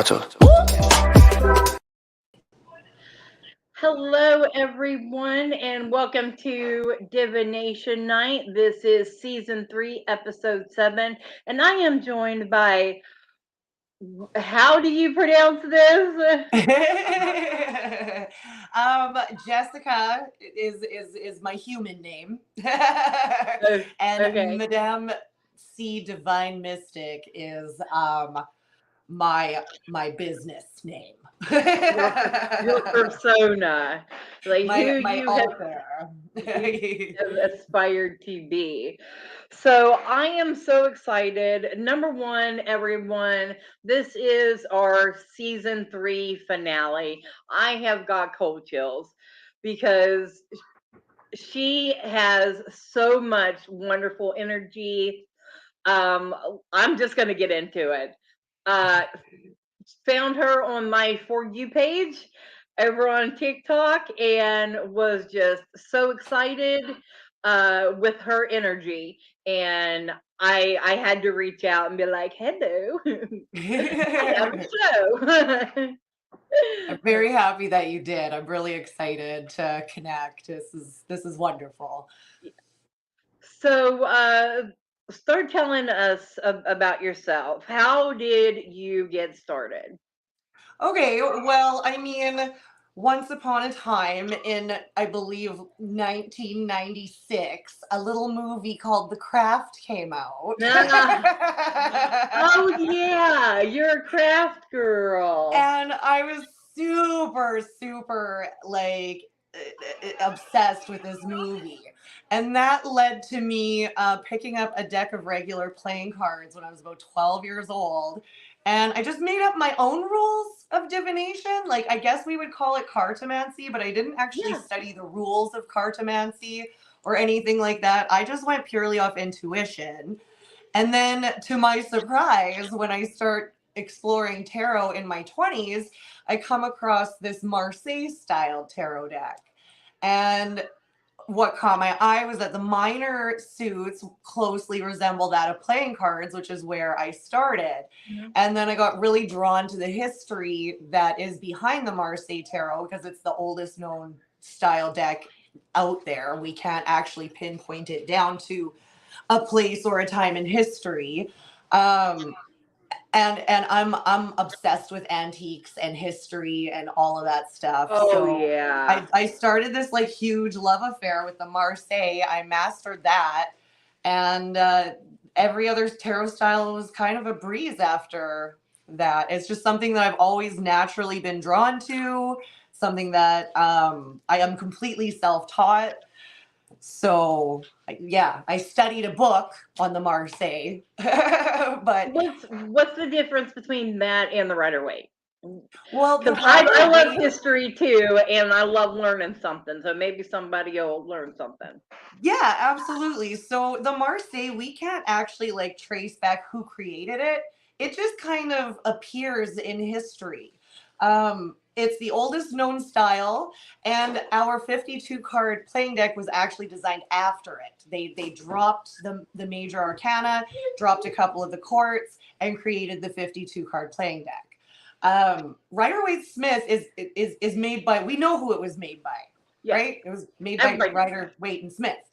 4. Hello, everyone, and welcome to Divination Night. This is Season 3, Episode 7, and I am joined by, how do you pronounce this? Jessica is my human name, and Okay. Madame C Divine Mystic is my business name. Your persona, like who my you alter. have aspired to be. So I am so excited. Number one, everyone, this is our season 3 finale. I have got cold chills because she has so much wonderful energy. I'm just going to get into it. Found her on my For You page over on TikTok and was just so excited with her energy. And I had to reach out and be like, hello, I have a show. I'm very happy that you did. I'm really excited to connect. This is wonderful. So, start telling us about yourself. How did you get started? Okay, well, I mean, once upon a time in, I believe, 1996, a little movie called The Craft came out. Oh yeah, you're a craft girl. And I was super like obsessed with this movie. And that led to me picking up a deck of regular playing cards when I was about 12 years old. And I just made up my own rules of divination. Like, I guess we would call it cartomancy, but I didn't actually study the rules of cartomancy or anything like that. I just went purely off intuition. And then, to my surprise, when I start exploring tarot in my 20s, I come across this Marseille style tarot deck. And what caught my eye was that the minor suits closely resemble that of playing cards, which is where I started. Mm-hmm. And then I got really drawn to the history that is behind the Marseille tarot because it's the oldest known style deck out there. We can't actually pinpoint it down to a place or a time in history. And I'm obsessed with antiques and history and all of that stuff. Oh, so yeah. I started this like huge love affair with the Marseille. I mastered that. And every other tarot style was kind of a breeze after that. It's just something that I've always naturally been drawn to, something that I am completely self-taught. So yeah, I studied a book on the Marseille, but what's the difference between that and the Rider-Waite? Well, because I love history too, and I love learning something. So maybe somebody will learn something. Yeah, absolutely. So the Marseille, we can't actually like trace back who created it. It just kind of appears in history. It's the oldest known style, and our 52 card playing deck was actually designed after it. They dropped the major arcana, dropped a couple of the courts, and created the 52 card playing deck. Rider-Waite Smith is made by, we know who it was made by, right? It was made by Rider-Waite and Smith.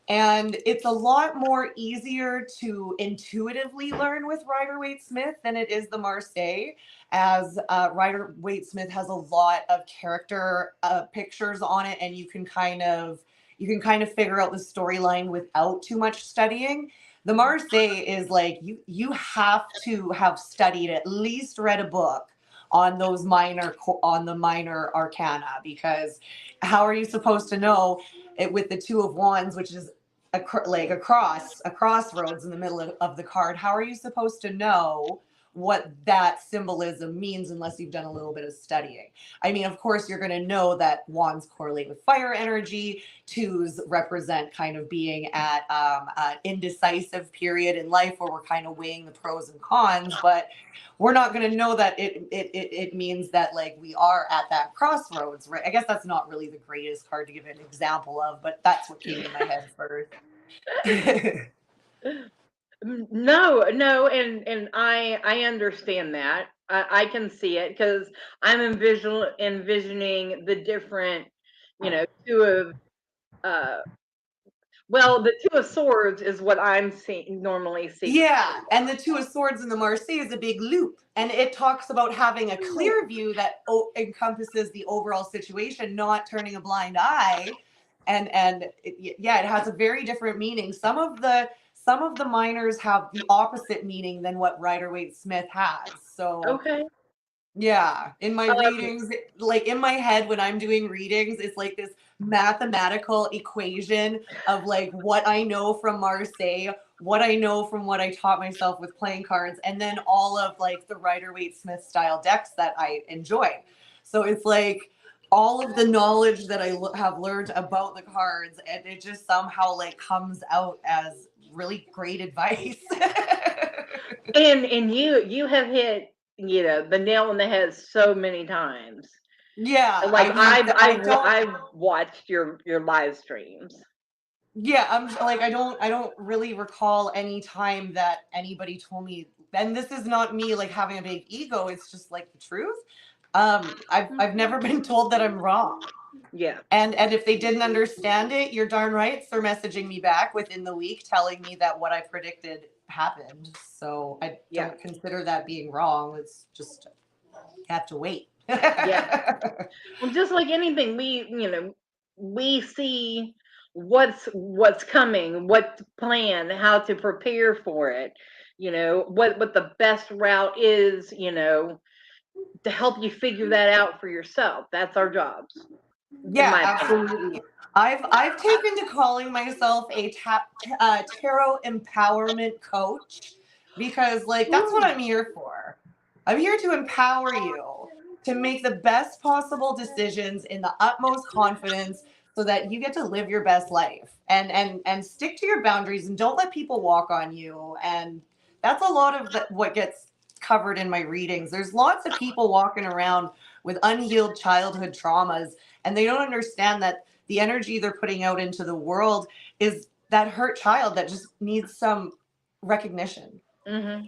And it's a lot more easier to intuitively learn with Rider-Waite Smith than it is the Marseille, as Rider-Waite Smith has a lot of character pictures on it, and you can kind of figure out the storyline without too much studying. The Marseille is like you have to have studied, at least read a book on those minor arcana, because how are you supposed to know it with the Two of Wands, which is a crossroads in the middle of the card? How are you supposed to know what that symbolism means unless you've done a little bit of studying? I mean, of course, you're going to know that wands correlate with fire energy. Twos represent kind of being at an indecisive period in life where we're kind of weighing the pros and cons, but we're not going to know that it means that like we are at that crossroads, right? I guess that's not really the greatest card to give an example of, but that's what came to my head first. No, and I understand that. I can see it because I'm envisioning the different, two of uh well, the two of swords is what I'm seeing normally see. Yeah, and the Two of Swords in the Marseille is a big loop, and it talks about having a clear view that encompasses the overall situation, not turning a blind eye. Yeah, it has a very different meaning. Some of the minors have the opposite meaning than what Rider-Waite-Smith has. So Okay. yeah, in my Um, readings, like in my head when I'm doing readings, it's like this mathematical equation of like what I know from Marseille, what I know from what I taught myself with playing cards, and then all of like the Rider-Waite-Smith style decks that I enjoy. So it's like all of the knowledge that I have learned about the cards, and it just somehow like comes out as really great advice. and you have hit, the nail on the head so many times. Yeah, Like I mean, I've watched your live streams. yeah, like I don't really recall any time that anybody told me, and this is not me like having a big ego, it's just like the truth. I've never been told that I'm wrong. Yeah. And if they didn't understand it, you're darn right they're messaging me back within the week telling me that what I predicted happened. So I Yeah. don't consider that being wrong. It's just you have to wait. Yeah. Well, just like anything, we see what's coming, what to plan, how to prepare for it. What the best route is. To help you figure that out for yourself. That's our jobs, in Yeah, my opinion. absolutely. I've taken to calling myself a tarot empowerment coach because like that's what I'm here for. I'm here to empower you to make the best possible decisions in the utmost confidence so that you get to live your best life and stick to your boundaries and don't let people walk on you. And that's a lot of what gets covered in my readings. There's lots of people walking around with unhealed childhood traumas, and they don't understand that the energy they're putting out into the world is that hurt child that just needs some recognition. Hmm.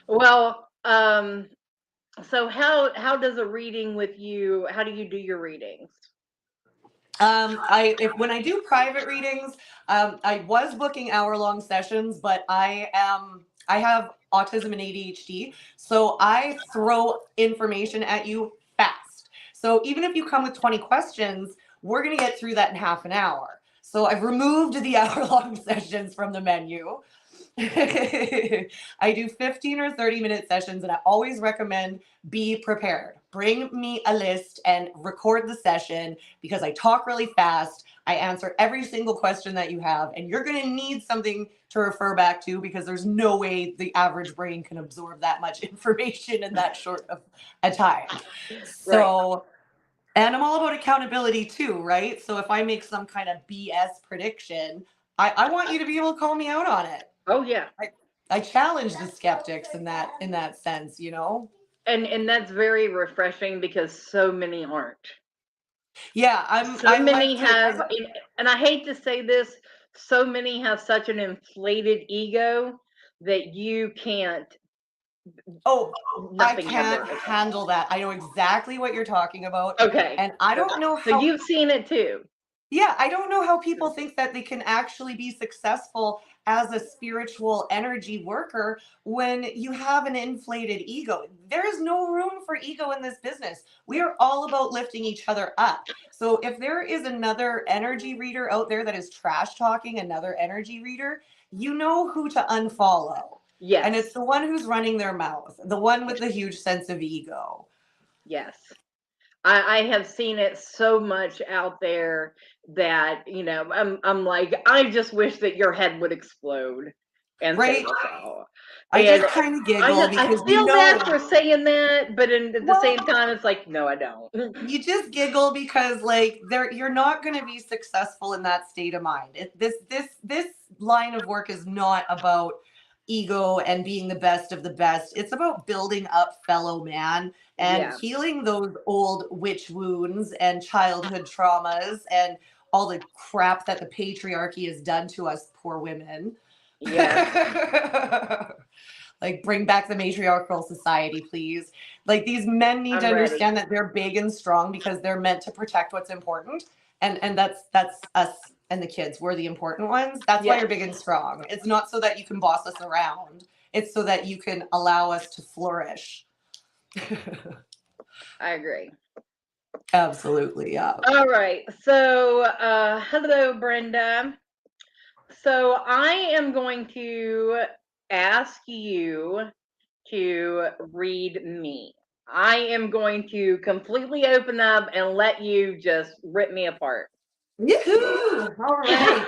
Well, so how does a reading with you? How do you do your readings? I if when I do private readings, I was booking hour-long sessions, but I have autism and ADHD, so I throw information at you fast. So even if you come with 20 questions, we're gonna get through that in half an hour. So I've removed the hour-long sessions from the menu. I do 15 or 30-minute sessions, and I always recommend be prepared. Bring me a list and record the session because I talk really fast. I answer every single question that you have, and you're going to need something to refer back to because there's no way the average brain can absorb that much information in that short of a time. Right. So, and I'm all about accountability too, right? So if I make some kind of BS prediction, I want you to be able to call me out on it. Oh yeah. I challenge the skeptics in that sense, you know? And that's very refreshing because so many aren't. Yeah, So I many like to have, and I hate to say this, so many have such an inflated ego that you can't, oh, I nothing ever can't is. handle that. I know exactly what you're talking about. Okay. And I don't know So how you've seen it too. yeah, I don't know how people think that they can actually be successful as a spiritual energy worker when you have an inflated ego. There is no room for ego in this business. We are all about lifting each other up. So if there is another energy reader out there that is trash talking another energy reader, you know who to unfollow. And it's Yes. the one who's running their mouth, the one with the huge sense of ego. Yes. I have seen it so much out there that, I'm like, I just wish that your head would explode and say Right? so. I And just kind of I giggle know I because you feel bad know for saying that, but at the well, same time, it's like, no, I don't. you just giggle because like you're not going to be successful in that state of mind. This line of work is not about ego and being the best of the best. It's about building up fellow man and Yeah. healing those old witch wounds and childhood traumas and all the crap that the patriarchy has done to us poor women. Yes, Like, bring back the matriarchal society, please. Like, these men need to I'm ready. understand that they're big and strong because they're meant to protect what's important. And that's us and the kids. We're the important ones. That's why you're Yes, big and strong. It's not so that you can boss us around. It's so that you can allow us to flourish. I agree. Absolutely, yeah. All right. So, hello, Brenda. So, I am going to ask you to read me. I am going to completely open up and let you just rip me apart. Yoo-hoo! All right.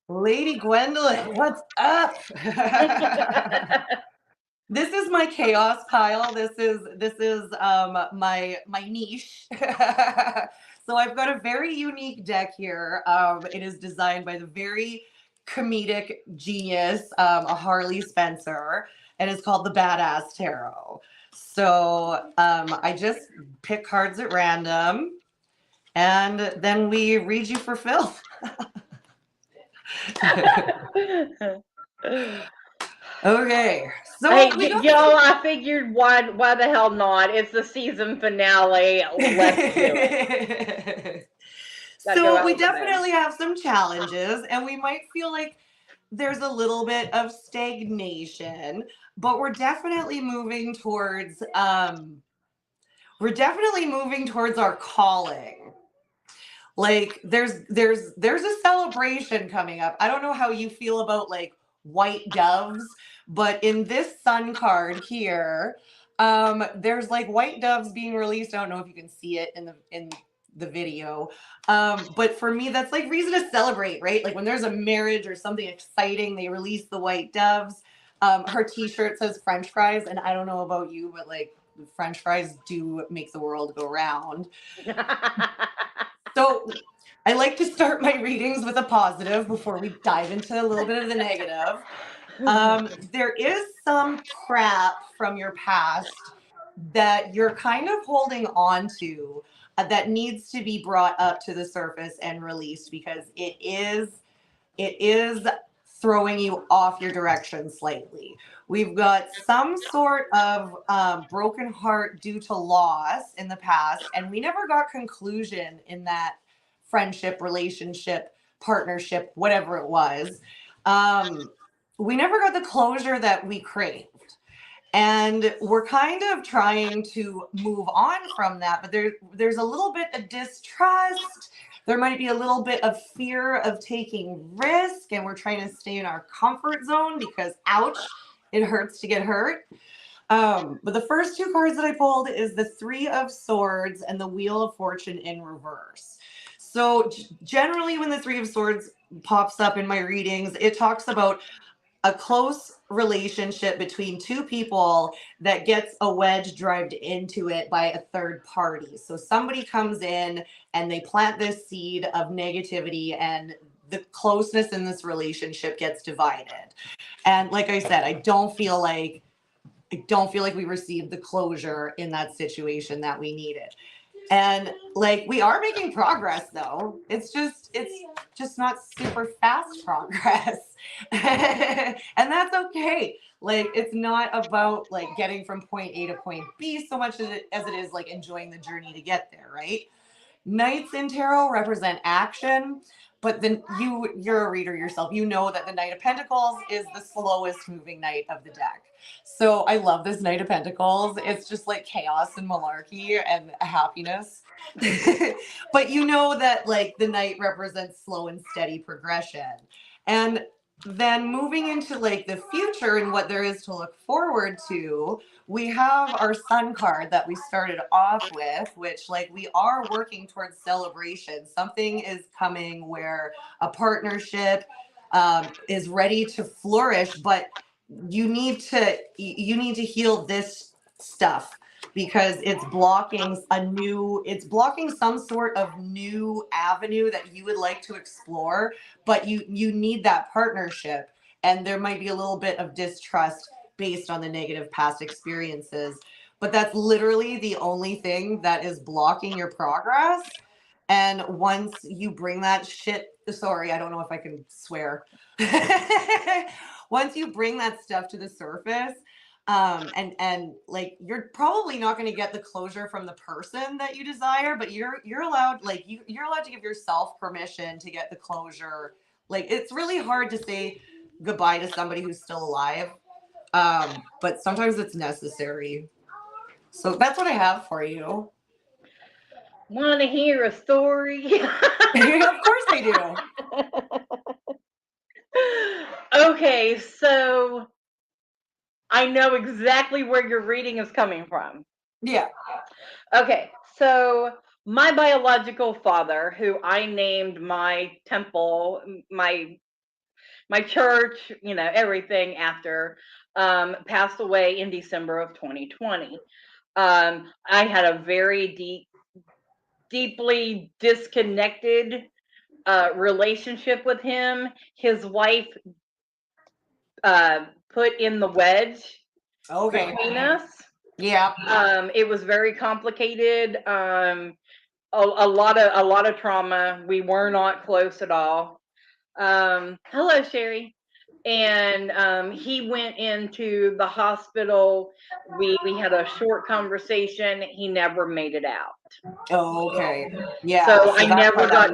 Lady Gwendolyn, what's up? This is my chaos pile. This is my niche. So I've got a very unique deck here. It is designed by the very comedic genius, a Harley Spencer, and it's called the Badass Tarot. So I just pick cards at random, and then we read you for filth. Okay, Hey, so we got y'all, I figured why the hell not? It's the season finale. Let's do it. Gotta go So out we with a bang. definitely have some challenges, and we might feel like there's a little bit of stagnation, but we're definitely moving towards our calling. Like there's a celebration coming up. I don't know how you feel about like white doves, but in this sun card here, there's like white doves being released. I don't know if you can see it in the video. But for me, that's like reason to celebrate, right? Like when there's a marriage or something exciting, they release the white doves. Her t-shirt says French fries, and I don't know about you, but like French fries do make the world go round. So I like to start my readings with a positive before we dive into a little bit of the negative. There is some crap from your past that you're kind of holding on to, that needs to be brought up to the surface and released, because it is throwing you off your direction slightly. We've got some sort of broken heart due to loss in the past, and we never got conclusion in that friendship, relationship, partnership, whatever it was. We never got the closure that we craved. And we're kind of trying to move on from that, but there's a little bit of distrust. There might be a little bit of fear of taking risk, and we're trying to stay in our comfort zone because, ouch, it hurts to get hurt. But the first two cards that I pulled is the Three of Swords and the Wheel of Fortune in reverse. So generally, when the Three of Swords pops up in my readings, it talks about a close relationship between two people that gets a wedge driven into it by a third party. So somebody comes in and they plant this seed of negativity, and the closeness in this relationship gets divided. And like I said, I don't feel like we received the closure in that situation that we needed. And like we are making progress though. It's just not super fast progress. And that's okay. Like it's not about like getting from point A to point B so much as it is like enjoying the journey to get there, right? Knights in tarot represent action, but then you're a reader yourself. You know that the Knight of Pentacles is the slowest moving knight of the deck. So I love this Knight of Pentacles. It's just like chaos and malarkey and happiness. But you know that like the knight represents slow and steady progression. And then moving into like the future and what there is to look forward to, we have our sun card that we started off with, which like we are working towards celebration. Something is coming where a partnership is ready to flourish, but you need to heal this stuff because it's blocking some sort of new avenue that you would like to explore, but you need that partnership, and there might be a little bit of distrust based on the negative past experiences, but that's literally the only thing that is blocking your progress. And once you bring that shit, sorry, I don't know if I can swear. Once you bring that stuff to the surface, and like you're probably not going to get the closure from the person that you desire, but you're allowed, like you're allowed to give yourself permission to get the closure. Like it's really hard to say goodbye to somebody who's still alive, but sometimes it's necessary. So that's what I have for you. Want to hear a story? Of course I do. Okay, so I know exactly where your reading is coming from. Yeah. Okay, so my biological father, who I named my temple, my church, everything after, passed away in December of 2020. I had a very deeply disconnected relationship with him. His wife put in the wedge between us. Yeah. It was very complicated. A lot of trauma. We were not close at all. Hello, Sherry. And he went into the hospital. We had a short conversation. He never made it out. Okay. Yeah. So I never got.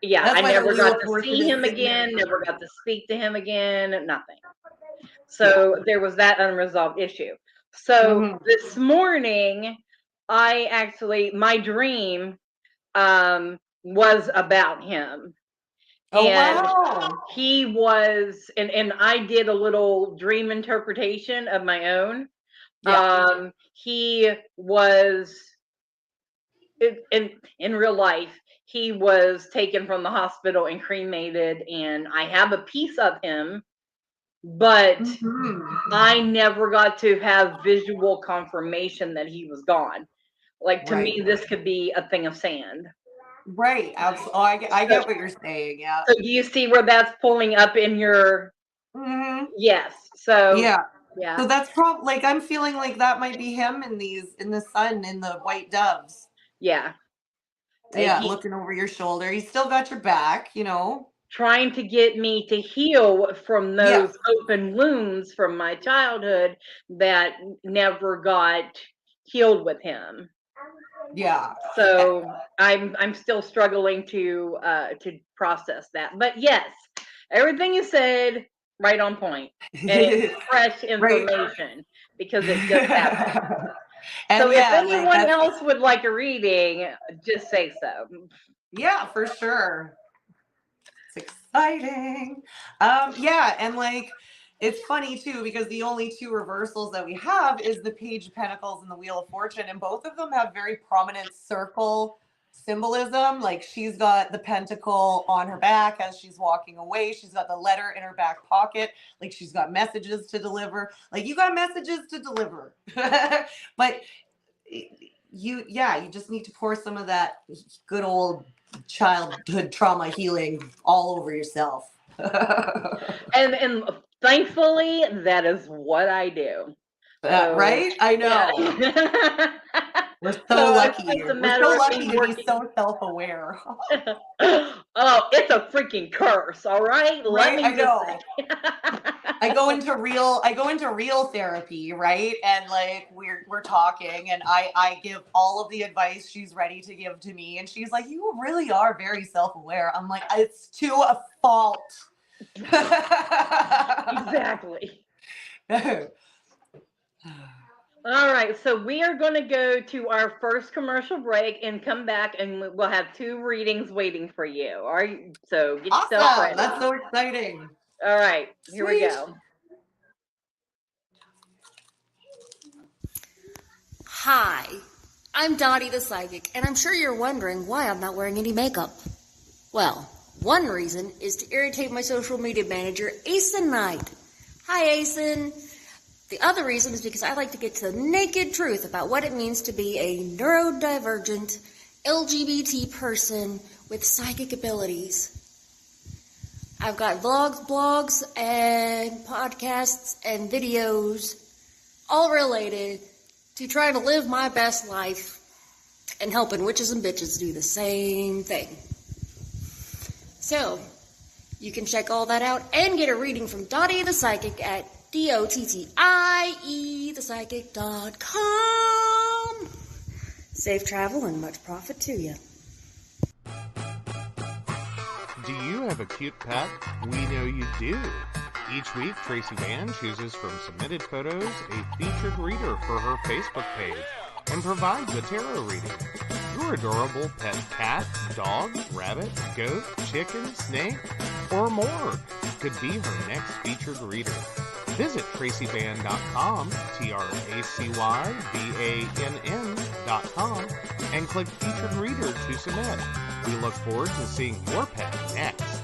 Yeah, That's I why the never Wheel got of to Fortune see is him sitting again. there. Never got to speak to him again. Nothing. So there was that unresolved issue. So this morning, my dream was about him. Oh, And wow. he was, and I did a little dream interpretation of my own. Yeah. He was in real life, he was taken from the hospital and cremated, and I have a piece of him, but I never got to have visual confirmation that he was gone. Like, to me, this could be a thing of sand. Right. Absolutely. Oh, I get what you're saying. Yeah. So do you see where that's pulling up in your? Yes. So yeah. Yeah. So that's probably, like, I'm feeling like that might be him in the sun, in the white doves. Yeah. Yeah, looking over your shoulder. He's still got your back, Trying to get me to heal from those open wounds from my childhood that never got healed with him. Yeah. So I'm still struggling to process that. But yes, everything you said, right on point. And it's fresh information because it just happened. So if anyone else would like a reading, just say so. Yeah, for sure. It's exciting. Yeah, and like it's funny too because the only two reversals that we have is the Page of Pentacles and the Wheel of Fortune, and both of them have very prominent circle symbolism. Like she's got the pentacle on her back as she's walking away. She's got the letter in her back pocket. Like she's got messages to deliver. Like you got messages to deliver. But you just need to pour some of that good old childhood trauma healing all over yourself. and thankfully that is what I do. Right? I know. Yeah. We're so lucky. We're so lucky to be so self-aware. Oh, it's a freaking curse, all right? Right? Let me I know. say. I go into real therapy, right? And like we're talking and I give all of the advice she's ready to give to me, and she's like, "You really are very self-aware." I'm like, "It's to a fault." Exactly. All right, so we are going to go to our first commercial break and come back, and we'll have 2 readings waiting for you. All right, so get yourself ready. That's so exciting. All right, here we go. Hi, I'm Dottie the Psychic, and I'm sure you're wondering why I'm not wearing any makeup. Well, one reason is to irritate my social media manager, Asen Knight. Hi, Asen. The other reason is because I like to get to the naked truth about what it means to be a neurodivergent LGBT person with psychic abilities. I've got vlogs, blogs, and podcasts and videos all related to try to live my best life. and helping witches and bitches do the same thing. So, you can check all that out and get a reading from Dottie the Psychic at dottieThepsychic.com. Safe travel and much profit to you. Do you have a cute pet? We know you do. Each week, Tracy Van chooses from submitted photos a featured reader for her Facebook page and provides a tarot reading. Your adorable pet cat, dog, rabbit, goat, chicken, snake, or more could be her next featured reader. Visit tracybann.com, TracyBann.com, and click Featured Reader to submit. We look forward to seeing your pet next.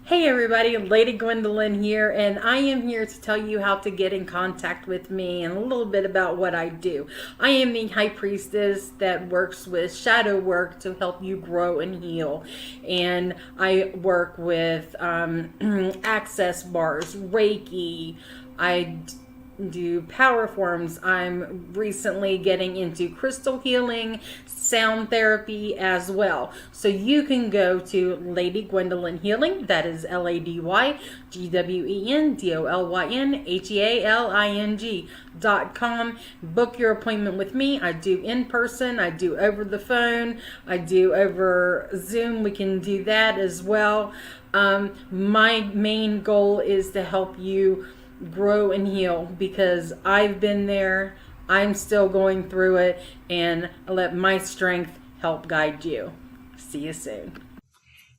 Hey everybody, Lady Gwendolyn here, and I am here to tell you how to get in contact with me and a little bit about what I do. I am the High Priestess that works with shadow work to help you grow and heal. And I work with access bars, Reiki, I do power forms. I'm recently getting into crystal healing, sound therapy as well. So you can go to Lady Gwendolyn Healing, that is LadyGwendolynHealing.com. Book your appointment with me. I do in person, I do over the phone, I do over Zoom. We can do that as well. My main goal is to help you grow and heal, because I've been there, I'm still going through it, and I let my strength help guide you. See you soon.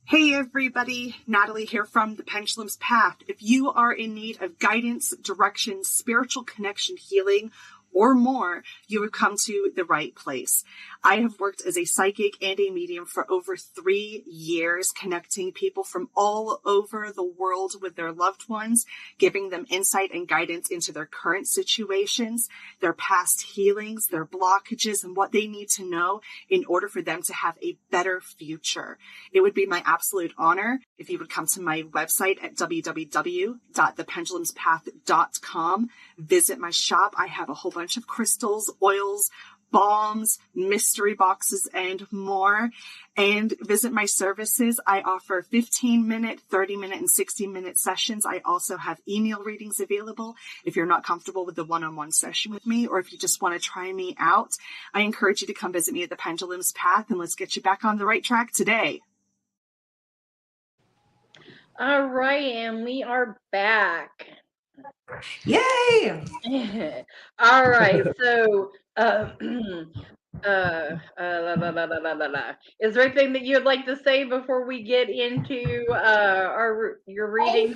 Hey everybody, Natalie here from The Pendulum's Path. If you are in need of guidance, direction, spiritual connection, healing, or more, you would come to the right place. I have worked as a psychic and a medium for over 3 years, connecting people from all over the world with their loved ones, giving them insight and guidance into their current situations, their past healings, their blockages, and what they need to know in order for them to have a better future. It would be my absolute honor if you would come to my website at www.thependulumspath.com. Visit my shop. I have a whole bunch of crystals, oils, balms, mystery boxes, and more. And visit my services. I offer 15-minute, 30-minute, and 60-minute sessions. I also have email readings available if you're not comfortable with the one-on-one session with me, or if you just want to try me out. I encourage you to come visit me at the Pendulum's Path, and let's get you back on the right track today. All right, and we are back. Yay! All right, so is there anything that you'd like to say before we get into your reading?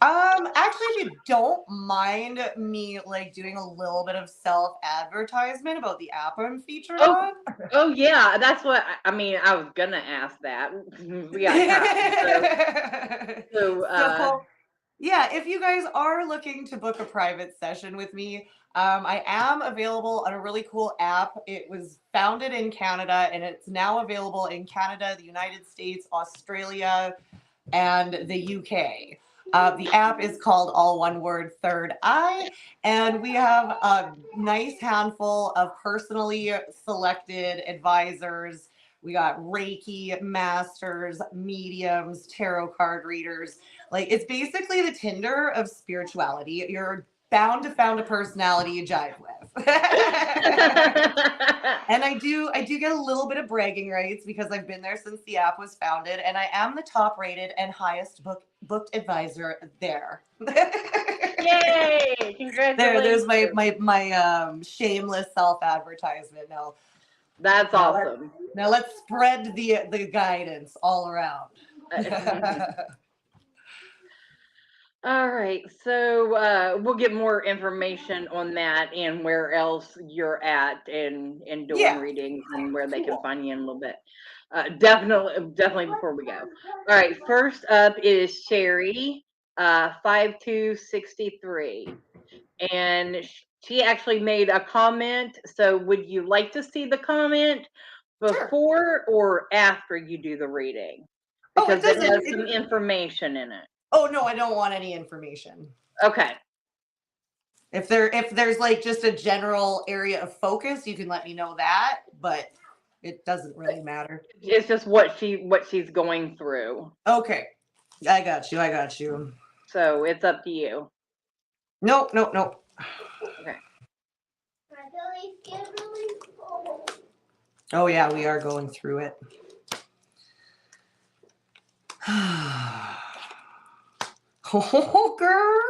Actually, if you don't mind me doing a little bit of self-advertisement about the app I'm featured on. Oh yeah, that's what I mean. I was gonna ask that. We got time. So yeah, if you guys are looking to book a private session with me, I am available on a really cool app. It was founded in Canada, and it's now available in Canada, the United States, Australia, and the UK. The app is called, all one word, Third Eye, and we have a nice handful of personally selected advisors. We got Reiki masters, mediums, tarot card readers. It's basically the Tinder of spirituality. You're bound to find a personality you jive with. And I do get a little bit of bragging rights because I've been there since the app was founded, and I am the top rated and highest booked advisor there. Yay! Congratulations. There's my shameless self-advertisement. Now that's awesome. Now let's spread the guidance all around. All right, so we'll get more information on that and where else you're at and doing readings and where they can find you in a little bit. Definitely before we go. All right, first up is Sherry, 5263, and she actually made a comment. So would you like to see the comment before or after you do the reading? Because it has some information in it. Oh, no, I don't want any information. Okay. If there's like just a general area of focus, you can let me know that, but it doesn't really matter. It's just what she's going through. Okay. I got you. So it's up to you. Nope. Okay. Oh yeah, we are going through it. Oh, girl.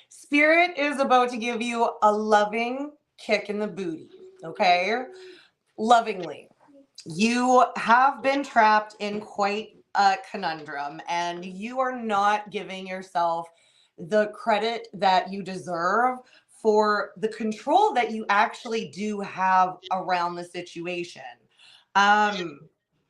Spirit is about to give you a loving kick in the booty, okay? Lovingly. You have been trapped in quite a conundrum, and you are not giving yourself the credit that you deserve for the control that you actually do have around the situation.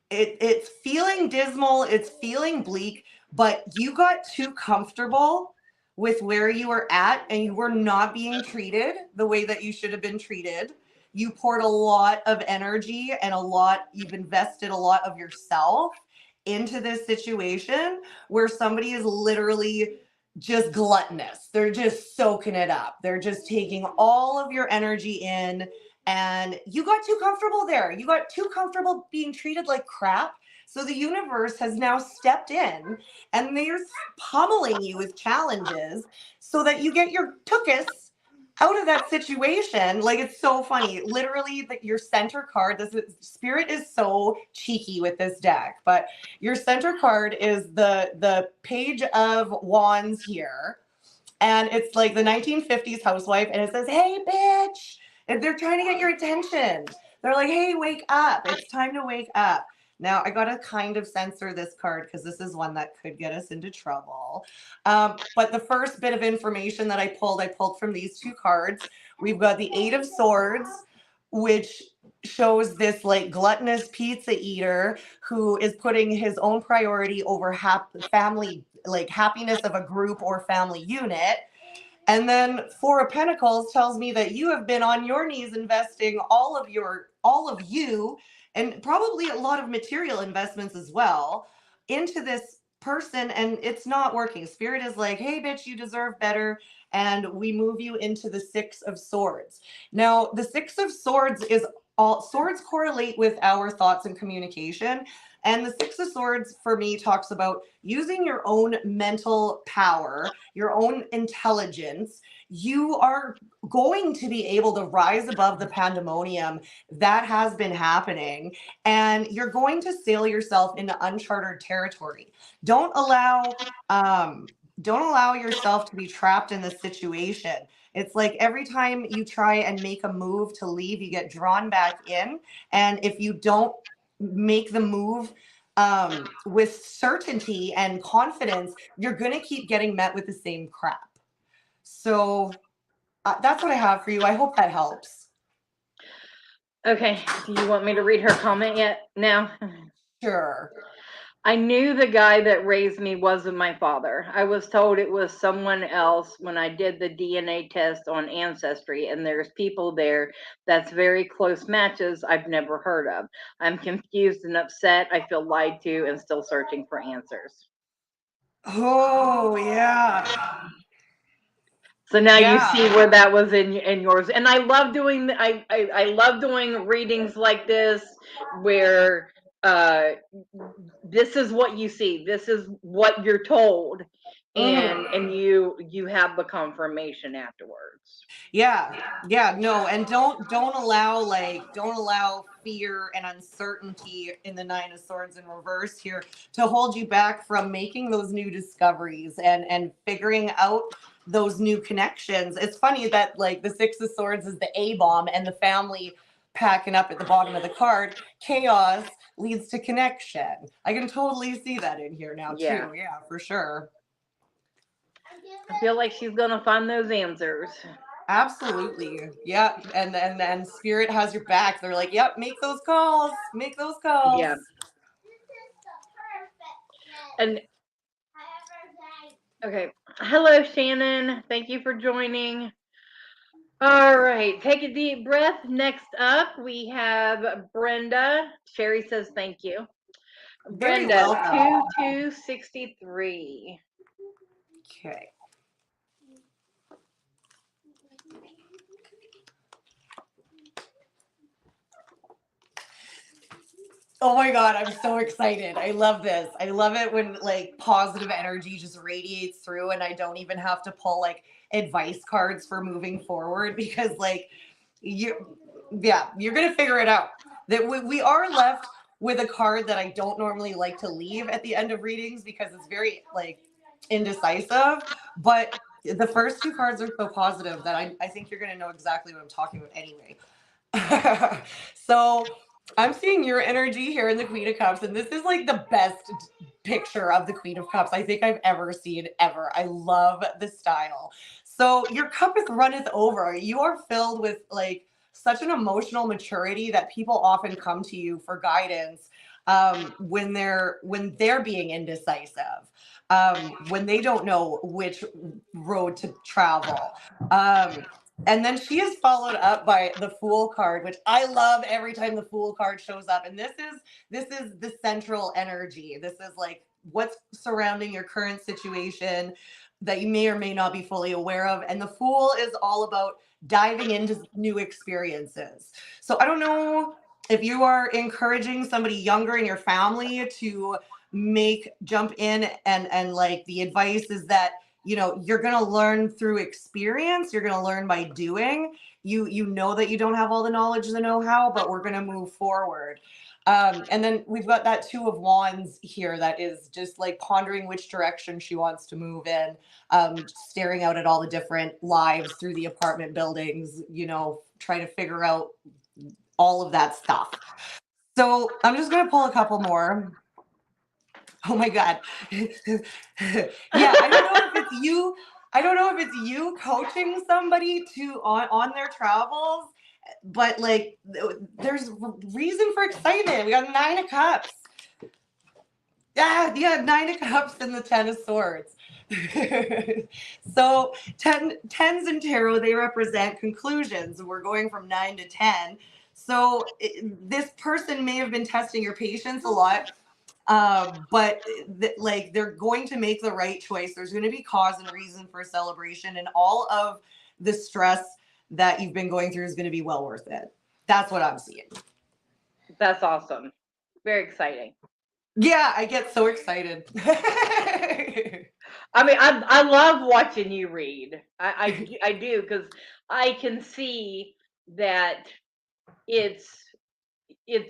It's feeling dismal, it's feeling bleak, but you got too comfortable with where you were at, and you were not being treated the way that you should have been treated. You poured a lot of energy and you've invested a lot of yourself into this situation where somebody is literally just gluttonous. They're just soaking it up. They're just taking all of your energy in, and you got too comfortable there. You got too comfortable being treated like crap. So the universe has now stepped in, and they're pummeling you with challenges so that you get your tuchus out of that situation. Like, it's so funny. Literally, your center card, Spirit is so cheeky with this deck, but your center card is the Page of Wands here. And it's like the 1950s housewife, and it says, "Hey, bitch." And they're trying to get your attention. They're like, "Hey, wake up. It's time to wake up." Now, I got to kind of censor this card because this is one that could get us into trouble. But the first bit of information that I pulled from these two cards. We've got the Eight of Swords, which shows this like gluttonous pizza eater who is putting his own priority over family, like happiness of a group or family unit. And then Four of Pentacles tells me that you have been on your knees investing all of you, and probably a lot of material investments as well, into this person, and it's not working. Spirit is like, "Hey, bitch, you deserve better." And we move you into the Six of Swords. Now, the Six of Swords is all swords correlate with our thoughts and communication. And the Six of Swords for me talks about using your own mental power, your own intelligence. You are going to be able to rise above the pandemonium that has been happening, and you're going to sail yourself into uncharted territory. Don't allow yourself to be trapped in this situation. It's like every time you try and make a move to leave, you get drawn back in. And if you don't make the move with certainty and confidence, you're going to keep getting met with the same crap. So that's what I have for you. I hope that helps. Okay. Do you want me to read her comment yet? Now? Sure. I knew the guy that raised me wasn't my father. I was told it was someone else when I did the DNA test on Ancestry, and there's people there that's very close matches I've never heard of. I'm confused and upset. I feel lied to and still searching for answers. Oh, yeah. So now you see where that was in yours. And I love doing I love doing readings like this where this is what you see, this is what you're told, and you have the confirmation afterwards. No, and don't allow fear and uncertainty in the Nine of Swords in reverse here to hold you back from making those new discoveries and figuring out those new connections. It's funny that like the Six of Swords is the A-bomb and the family packing up at the bottom of the card. Chaos leads to connection. I can totally see that in here now too. Yeah, for sure. I feel like she's gonna find those answers. Absolutely. Yep. And Spirit has your back. They're like, "Yep, make those calls. Make those calls." Yeah. And okay. Hello, Shannon. Thank you for joining. All right, take a deep breath. Next up, we have Brenda. Sherry says thank you. Very Brenda, welcome. 2263. Okay. Oh my God, I'm so excited. I love this. I love it when like positive energy just radiates through and I don't even have to pull like advice cards for moving forward because like you're going to figure it out. That we are left with a card that I don't normally like to leave at the end of readings because it's very like indecisive, but the first two cards are so positive that I think you're going to know exactly what I'm talking about anyway. So I'm seeing your energy here in the Queen of Cups, and this is like the best picture of the Queen of Cups I think I've ever seen ever. I love the style. So your cup is runneth over. You are filled with like such an emotional maturity that people often come to you for guidance when they're being indecisive, when they don't know which road to travel. And then she is followed up by the Fool card, which I love every time the Fool card shows up. And this is the central energy. This is like what's surrounding your current situation that you may or may not be fully aware of. And the Fool is all about diving into new experiences. So I don't know if you are encouraging somebody younger in your family to jump in, and like the advice is that you're going to learn through experience. You're going to learn by doing. You know that you don't have all the knowledge, the know-how, but we're going to move forward. And then we've got that Two of Wands here that is just like pondering which direction she wants to move in, staring out at all the different lives through the apartment buildings, trying to figure out all of that stuff. So I'm just going to pull a couple more. Oh my God. Yeah, I don't know if it's you. I don't know if it's you coaching somebody on their travels, but like there's reason for excitement. We got 9 of Cups. Yeah, 9 of Cups and the 10 of Swords. So tens in tarot, they represent conclusions. We're going from 9 to 10. So this person may have been testing your patience a lot. But like they're going to make the right choice. There's going to be cause and reason for celebration, and all of the stress that you've been going through is going to be well worth it. That's what I'm seeing. That's awesome. Very exciting. Yeah, I get so excited. I mean, I love watching you read. I do, because I can see that it's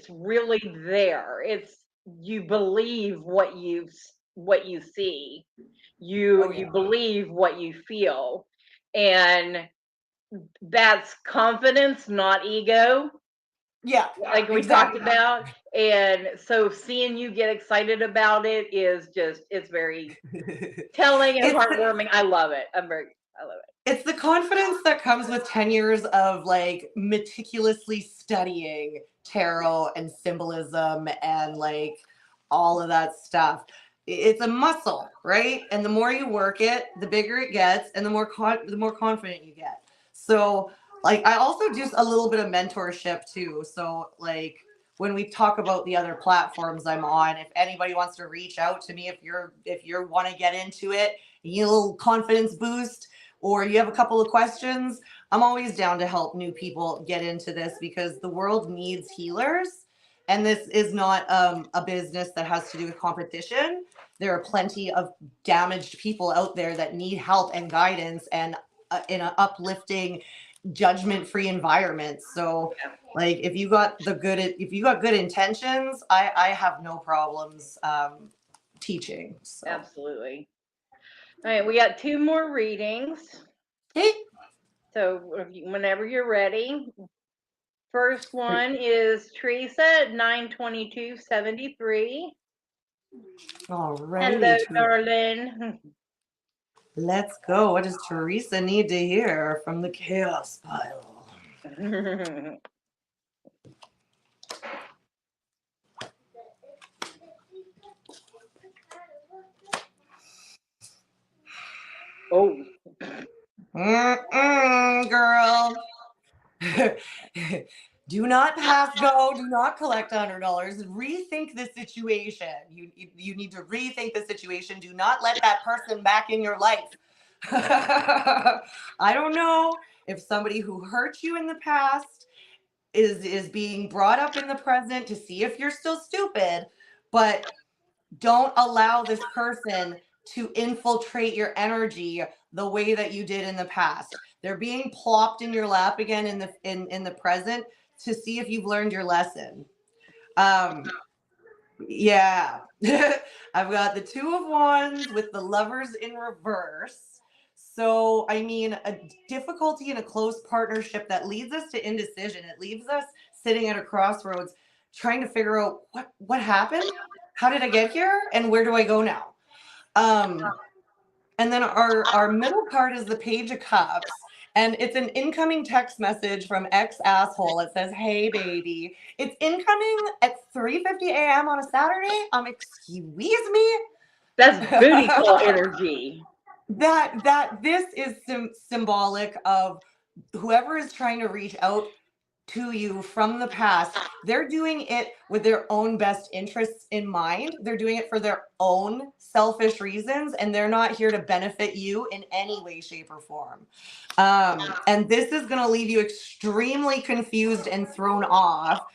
really there. You believe what you see. You believe what you feel, and that's confidence, not ego. Yeah, like we exactly. talked about. And so seeing you get excited about it is just, it's very telling and heartwarming. I love it. I love it. It's the confidence that comes with 10 years of like meticulously studying tarot and symbolism and like all of that stuff. It's a muscle, right? And the more you work it, the bigger it gets, and the more confident you get. So like I also do a little bit of mentorship too. So like when we talk about the other platforms I'm on, if anybody wants to reach out to me, if you want to get into it, you need a little confidence boost, or you have a couple of questions, I'm always down to help new people get into this because the world needs healers. And this is not a business that has to do with competition. There are plenty of damaged people out there that need help and guidance, and in an uplifting, judgment-free environment. So like if you got good intentions, I have no problems teaching. So. Absolutely. All right, we got 2 more readings. Okay. So whenever you're ready. First one is Teresa, 9/22/73. All right. Hello, darling. Let's go. What does Teresa need to hear from the chaos pile? Oh. Girl. Do not pass go. Do not collect $100. Rethink the situation. You need to rethink the situation. Do not let that person back in your life. I don't know if somebody who hurt you in the past is being brought up in the present to see if you're still stupid, but don't allow this person to infiltrate your energy the way that you did in the past. They're being plopped in your lap again in the present to see if you've learned your lesson. Yeah. I've got the 2 of Wands with the Lovers in reverse. So, I mean, a difficulty in a close partnership that leads us to indecision. It leaves us sitting at a crossroads trying to figure out what happened? How did I get here? And where do I go now? And then our middle card is the Page of Cups. And it's an incoming text message from ex-asshole. It says, hey, baby. It's incoming at 3:50 a.m. on a Saturday. Excuse me? That's booty call energy. That this is symbolic of whoever is trying to reach out to you from the past. They're doing it with their own best interests in mind. They're doing it for their own selfish reasons, and they're not here to benefit you in any way, shape, or form. And this is going to leave you extremely confused and thrown off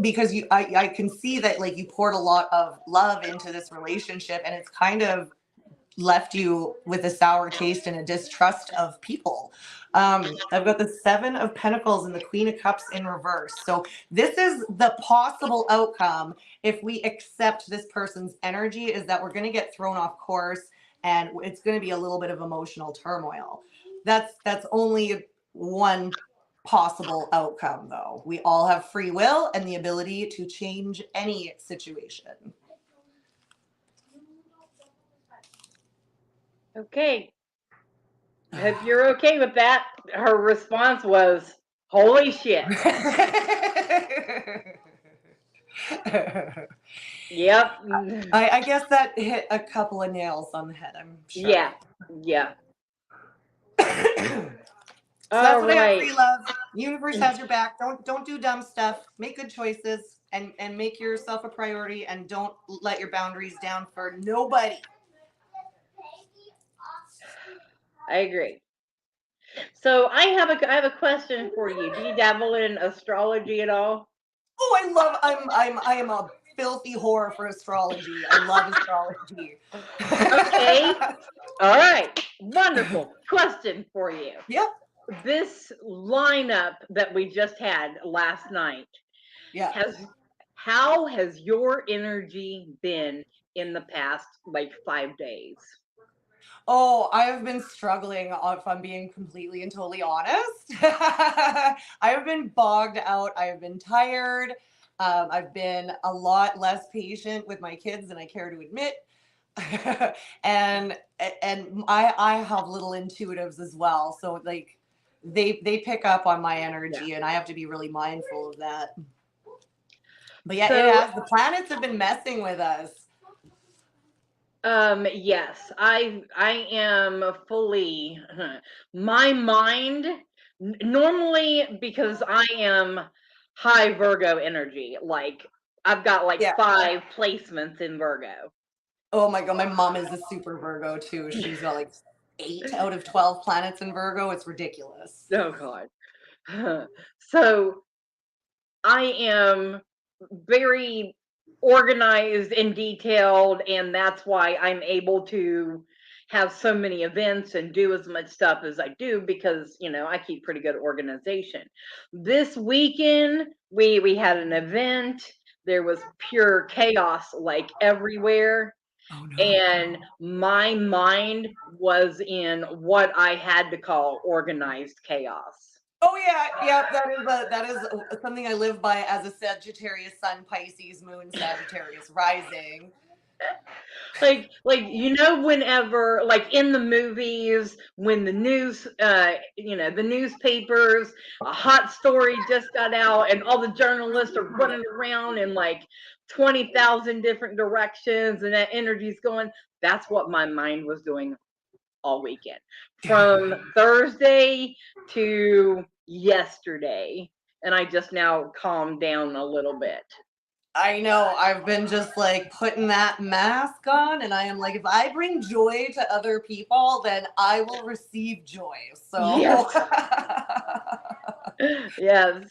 because I can see that like you poured a lot of love into this relationship, and it's kind of left you with a sour taste and a distrust of people. I've got the 7 of Pentacles and the Queen of Cups in reverse. So this is the possible outcome if we accept this person's energy, is that we're going to get thrown off course and it's going to be a little bit of emotional turmoil. That's only one possible outcome, though. We all have free will and the ability to change any situation. Okay. I hope you're okay with that. Her response was, holy shit. Yep. I guess that hit a couple of nails on the head, I'm sure. Yeah. Yeah. So that's what I have for you, love. Universe has your back. Don't do dumb stuff. Make good choices and make yourself a priority, and don't let your boundaries down for nobody. I agree. So I have a question for you. Do you dabble in astrology at all? Oh, I am a filthy whore for astrology. I love astrology. Okay. All right. Wonderful. Question for you. Yep. This lineup that we just had last night. Yeah. How has your energy been in the past like 5 days? Oh, I have been struggling, if I'm being completely and totally honest. I have been bogged out. I have been tired. I've been a lot less patient with my kids than I care to admit. and I have little intuitives as well. So like they pick up on my energy, and I have to be really mindful of that. But yeah, the planets have been messing with us. Yes, I am fully, my mind, normally, because I am high Virgo energy, like I've got like 5 placements in Virgo. Oh my God, my mom is a super Virgo too. She's got like 8 out of 12 planets in Virgo. It's ridiculous. Oh God. So I am very organized and detailed, and that's why I'm able to have so many events and do as much stuff as I do, because I keep pretty good organization. This weekend we had an event. There was pure chaos like everywhere. Oh, no. And my mind was in what I had to call organized chaos. Oh yeah, that is something I live by as a Sagittarius Sun, Pisces Moon, Sagittarius rising. Like whenever, like in the movies, when the news, the newspapers, a hot story just got out, and all the journalists are running around in like 20,000 different directions, and that energy's going. That's what my mind was doing all weekend, from Thursday to yesterday. and I just now calmed down a little bit. I know. I've been just like putting that mask on, and I am like, if I bring joy to other people, then I will receive joy. So, Yes. Yes.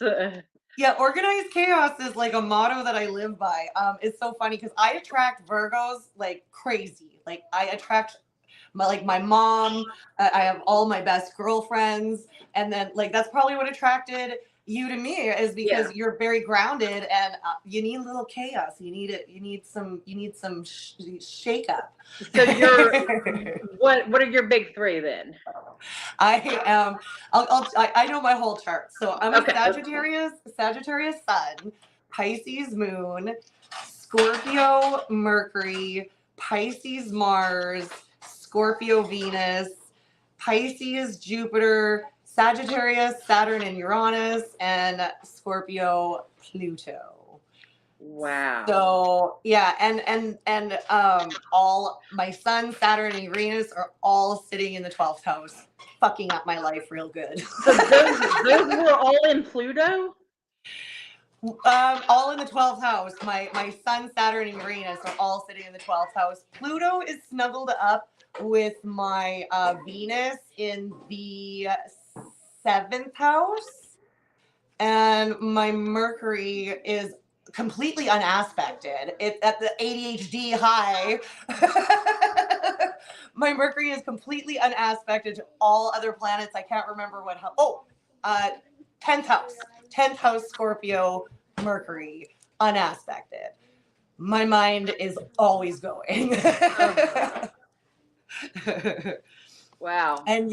yeah, organized chaos is like a motto that I live by. It's so funny because I attract Virgos like crazy. Like I attract my mom. I have all my best girlfriends, and then like that's probably what attracted you to me is because you're very grounded and you need a little chaos. You need it. You need some shake up. So you're what are your big three then? I am. I know my whole chart. So I'm Okay. a Sagittarius Sun, Pisces Moon, Scorpio Mercury, Pisces Mars, Scorpio Venus, Pisces Jupiter, Sagittarius Saturn and Uranus, and Scorpio Pluto. Wow. So yeah, and all my sun, Saturn, and Uranus are all sitting in the 12th house, fucking up my life real good. So those were all in Pluto? All in the 12th house. My sun, Saturn, and Uranus are all sitting in the 12th house. Pluto is snuggled up with my Venus in the 7th house, and my Mercury is completely unaspected. It's at the ADHD high. My Mercury is completely unaspected to all other planets. I can't remember what house. 10th house. 10th house Scorpio Mercury unaspected. My mind is always going. Wow. And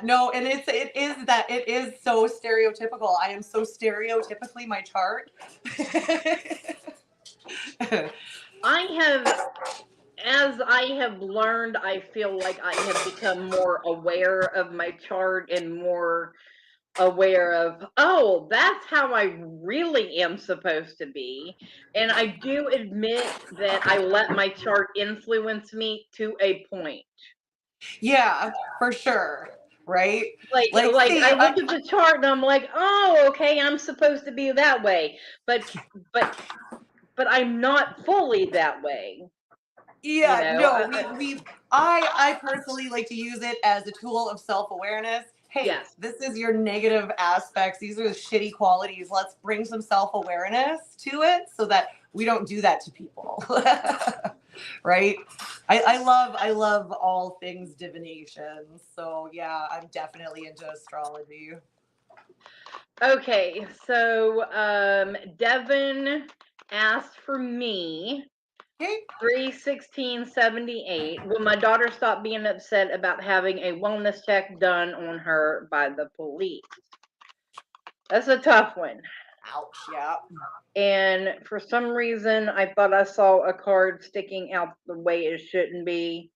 no, and it is so stereotypical. I am so stereotypically my chart. As I have learned, I feel like I have become more aware of my chart and more aware of, oh, that's how I really am supposed to be. And I do admit that I let my chart influence me to a point. Yeah, for sure. Right? Like I look at the chart and I'm like, oh, okay, I'm supposed to be that way. But I'm not fully that way. Yeah, no, I personally like to use it as a tool of self-awareness. Hey, yes. This is your negative aspects. These are the shitty qualities. Let's bring some self-awareness to it so that we don't do that to people. Right? I love all things divination. So yeah, I'm definitely into astrology. Okay, so Devin asked for me. 3/16/78. Will my daughter stop being upset about having a wellness check done on her by the police? That's a tough one. Ouch, yeah. And for some reason, I thought I saw a card sticking out the way it shouldn't be.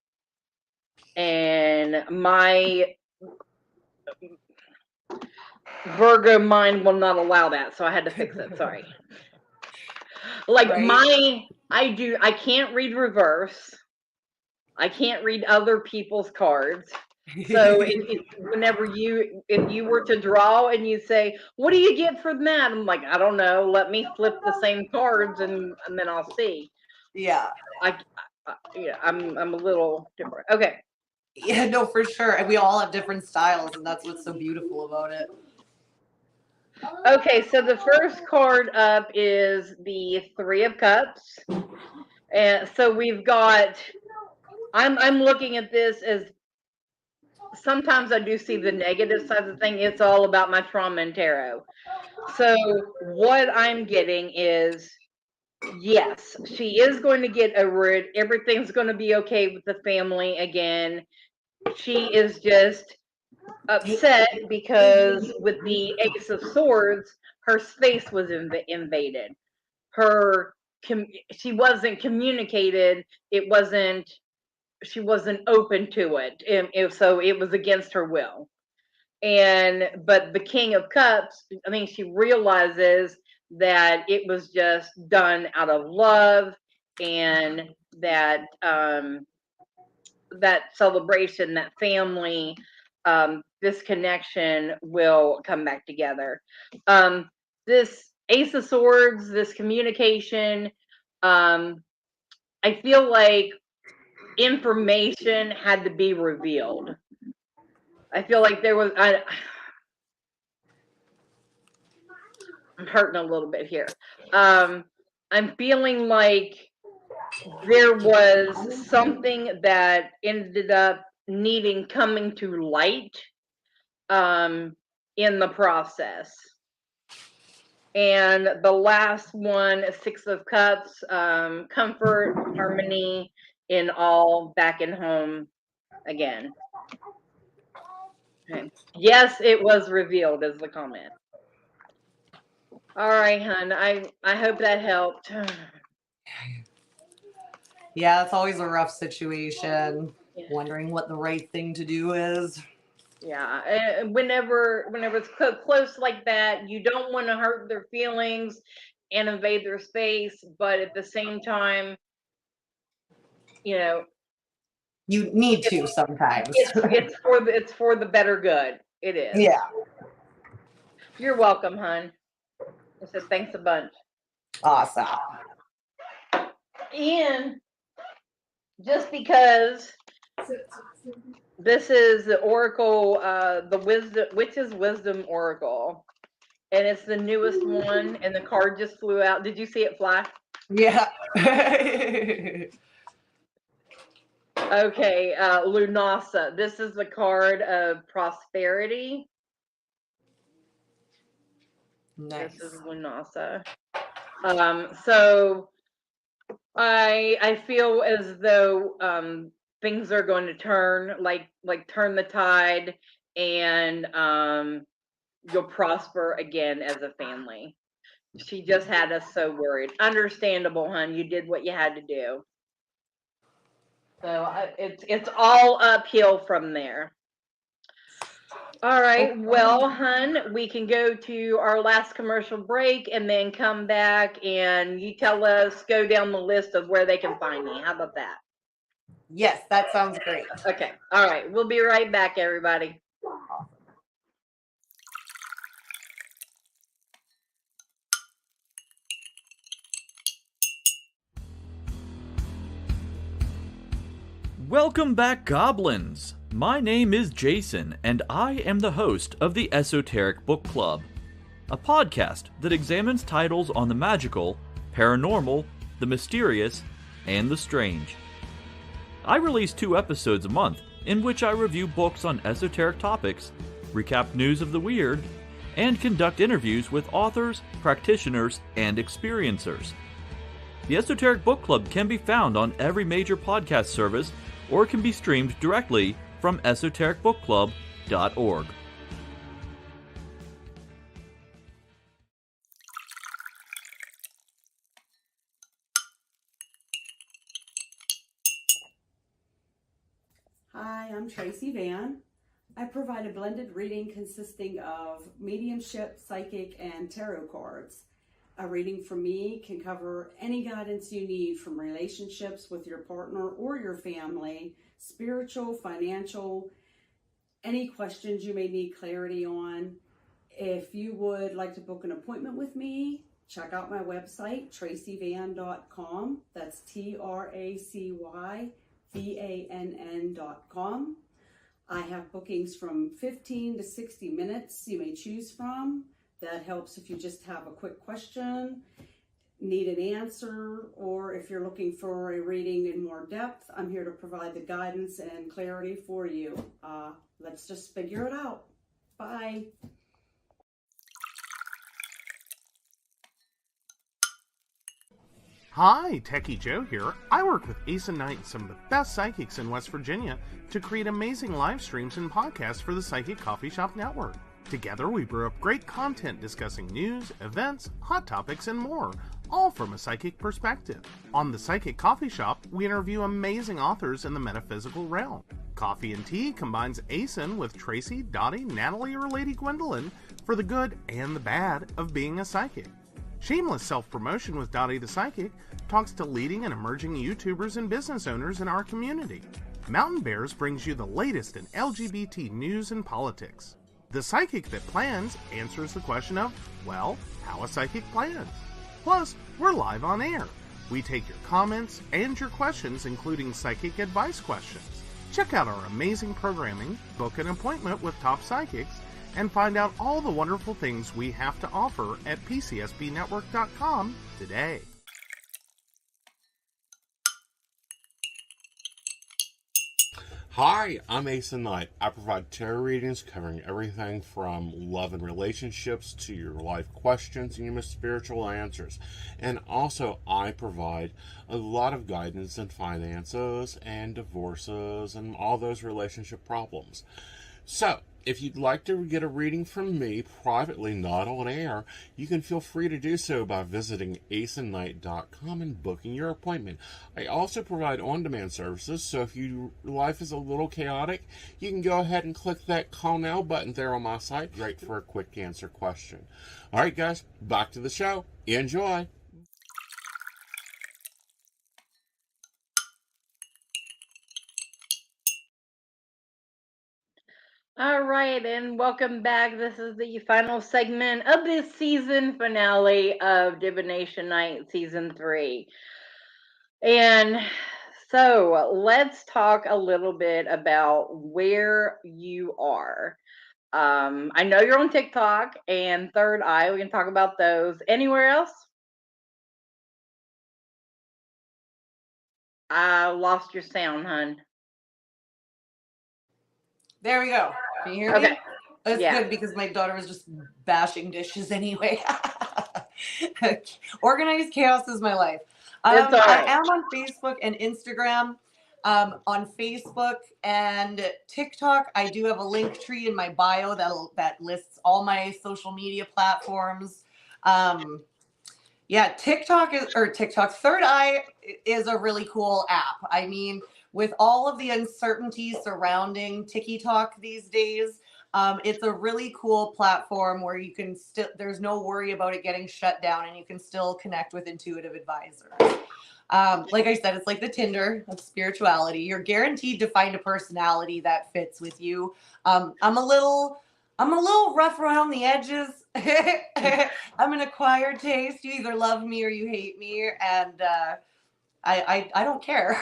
And my Virgo mind will not allow that, so I had to fix it. Sorry. Like right. I can't read reverse. I can't read other people's cards. So whenever if you were to draw and you say, what do you get for that? I'm like, I don't know. Let me flip the same cards and then I'll see. Yeah. I'm a little different. Okay. Yeah, no, for sure. And we all have different styles, and that's what's so beautiful about it. Okay, so the first card up is the Three of Cups. And so we've got, I'm looking at this as, sometimes I do see the negative side of the thing. It's all about my trauma and tarot. So what I'm getting is, yes, she is going to get over it. Everything's going to be okay with the family again. She is just upset because with the Ace of Swords, her space was invaded. She wasn't communicated. She wasn't open to it. So it was against her will. But the King of Cups, I mean, she realizes that it was just done out of love, and that that celebration, that family, this connection will come back together. this Ace of Swords, this communication, I feel like information had to be revealed. I feel like there was, I'm hurting a little bit here. I'm feeling like there was something that ended up needing coming to light in the process. And the last one, Six of Cups, comfort, harmony in all, back in home again. Okay. Yes, it was revealed, is the comment. All right, hun. I hope that helped. Yeah, it's always a rough situation. Yeah. Wondering what the right thing to do is. Yeah, whenever it's close like that, you don't want to hurt their feelings and invade their space, but at the same time, you know, You need to sometimes. it's for the better good. It is. Yeah. You're welcome, hun. I said thanks a bunch. Awesome. And just because this is the Oracle, the Witch's Wisdom Oracle, and it's the newest one, and the card just flew out. Did you see it fly? Yeah. Okay, Lunasa. This is the card of prosperity. Nice. This is Lunasa. So I feel as though things are going to turn, like turn the tide, and you'll prosper again as a family. She just had us so worried. Understandable, hun. You did what you had to do. So it's all uphill from there. All right. Well, hun, we can go to our last commercial break and then come back and you tell us, go down the list of where they can find me. How about that? Yes, that sounds great. Okay. All right. We'll be right back, everybody. Welcome back, Goblins! My name is Jason, and I am the host of the Esoteric Book Club, a podcast that examines titles on the magical, paranormal, the mysterious, and the strange. I release 2 episodes a month, in which I review books on esoteric topics, recap news of the weird, and conduct interviews with authors, practitioners, and experiencers. The Esoteric Book Club can be found on every major podcast service, or can be streamed directly from esotericbookclub.org. Hi, I'm Tracy Van. I provide a blended reading consisting of mediumship, psychic, and tarot cards. A reading from me can cover any guidance you need from relationships with your partner or your family, spiritual, financial, any questions you may need clarity on. If you would like to book an appointment with me, check out my website, tracyvann.com. That's TracyVann.com. I have bookings from 15 to 60 minutes you may choose from. That helps if you just have a quick question, need an answer, or if you're looking for a reading in more depth, I'm here to provide the guidance and clarity for you. Let's just figure it out. Bye. Hi, Techie Joe here. I work with Ace and Knight, some of the best psychics in West Virginia, to create amazing live streams and podcasts for the Psychic Coffee Shop Network. Together, we brew up great content discussing news, events, hot topics, and more, all from a psychic perspective. On the Psychic Coffee Shop, we interview amazing authors in the metaphysical realm. Coffee and Tea combines ASIN with Tracy, Dottie, Natalie, or Lady Gwendolyn for the good and the bad of being a psychic. Shameless Self-Promotion with Dottie the Psychic talks to leading and emerging YouTubers and business owners in our community. Mountain Bears brings you the latest in LGBT news and politics. The psychic that plans answers the question of, well, how a psychic plans. Plus, we're live on air. We take your comments and your questions, including psychic advice questions. Check out our amazing programming, book an appointment with top psychics, and find out all the wonderful things we have to offer at PCSBnetwork.com today. Hi, I'm Asa Knight. I provide tarot readings covering everything from love and relationships to your life questions and your most spiritual answers. And also, I provide a lot of guidance in finances and divorces and all those relationship problems. So, if you'd like to get a reading from me privately, not on air, you can feel free to do so by visiting asannight.com and booking your appointment. I also provide on-demand services, so if your life is a little chaotic, you can go ahead and click that call now button there on my site. Great for a quick answer question. All right, guys, back to the show. Enjoy. All right, and welcome back. This is the final segment of this season finale of Divination Night Season 3. And so let's talk a little bit about where you are. I know you're on TikTok and Third Eye. We can talk about those. Anywhere else? I lost your sound, hun. There we go. Can you hear Okay. me? That's Yeah. good because my daughter was just bashing dishes anyway. Organized chaos is my life. It's all right. I am on Facebook and Instagram. On Facebook and TikTok, I do have a link tree in my bio that lists all my social media platforms. TikTok. Third Eye is a really cool app. I mean, with all of the uncertainty surrounding TikTok these days, it's a really cool platform where you can still, there's no worry about it getting shut down and you can still connect with intuitive advisors. Like I said, it's like the Tinder of spirituality. You're guaranteed to find a personality that fits with you. I'm a little rough around the edges. I'm an acquired taste. You either love me or you hate me, and I don't care.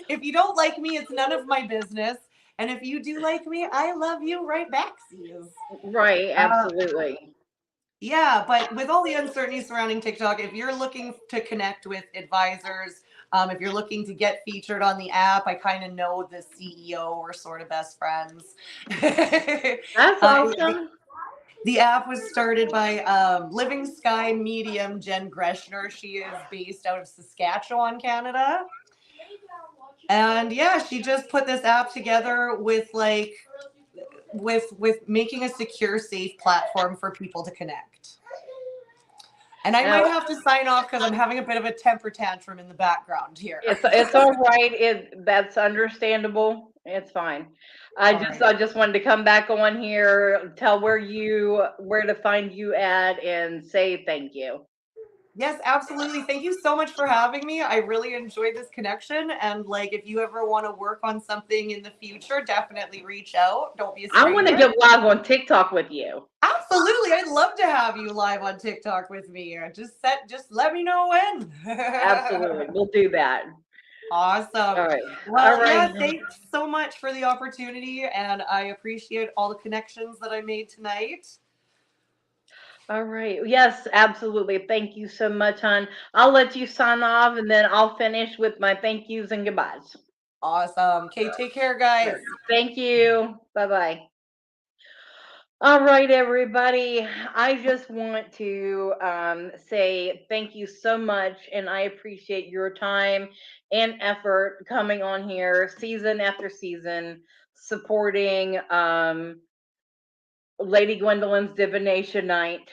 If you don't like me, it's none of my business. And if you do like me, I love you right back, Cs. Right, absolutely. Yeah, but with all the uncertainty surrounding TikTok, if you're looking to connect with advisors, if you're looking to get featured on the app, I kind of know the CEO. We're sort of best friends. That's awesome. The app was started by Living Sky medium Jen Greshner. She is based out of Saskatchewan, Canada. And yeah, she just put this app together with making a secure, safe platform for people to connect. And I might have to sign off because I'm having a bit of a temper tantrum in the background here. It's all right. That's understandable. It's fine. I just wanted to come back on here, tell where to find you at, and say thank you. Yes, absolutely. Thank you so much for having me. I really enjoyed this connection. And if you ever want to work on something in the future, definitely reach out. Don't be a stranger. I want to get live on TikTok with you. Absolutely. I'd love to have you live on TikTok with me. Just let me know when. Absolutely. We'll do that. Awesome. All right. Well, all right. yeah, thanks so much for the opportunity. And I appreciate all the connections that I made tonight. All right. Yes, absolutely. Thank you so much, hon. I'll let you sign off and then I'll finish with my thank yous and goodbyes. Awesome. Okay, take care, guys. Thank you. Bye-bye. All right, everybody. I just want to say thank you so much, and I appreciate your time and effort coming on here season after season, supporting Lady Gwendolyn's Divination Night.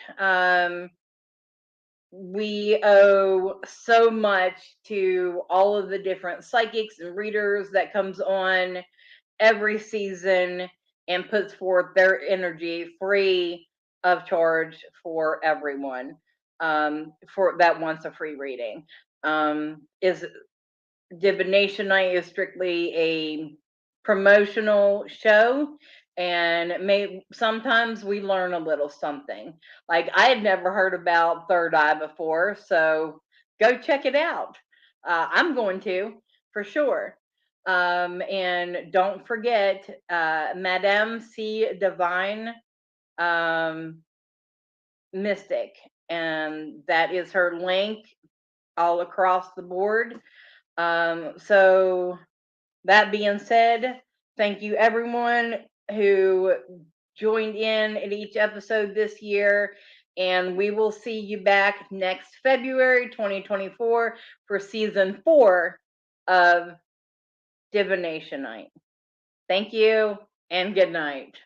We owe so much to all of the different psychics and readers that comes on every season and puts forth their energy free of charge for everyone for that wants a free reading. Is Divination Night is strictly a promotional show, and sometimes we learn a little something. Like, I had never heard about third eye before, so go check it out. I'm going to, for sure. And don't forget, Madame C. Divine Mystic, and that is her link all across the board. So that being said, thank you everyone who joined in each episode this year, and we will see you back next February 2024 for season 4 of Divination Night. Thank you and good night.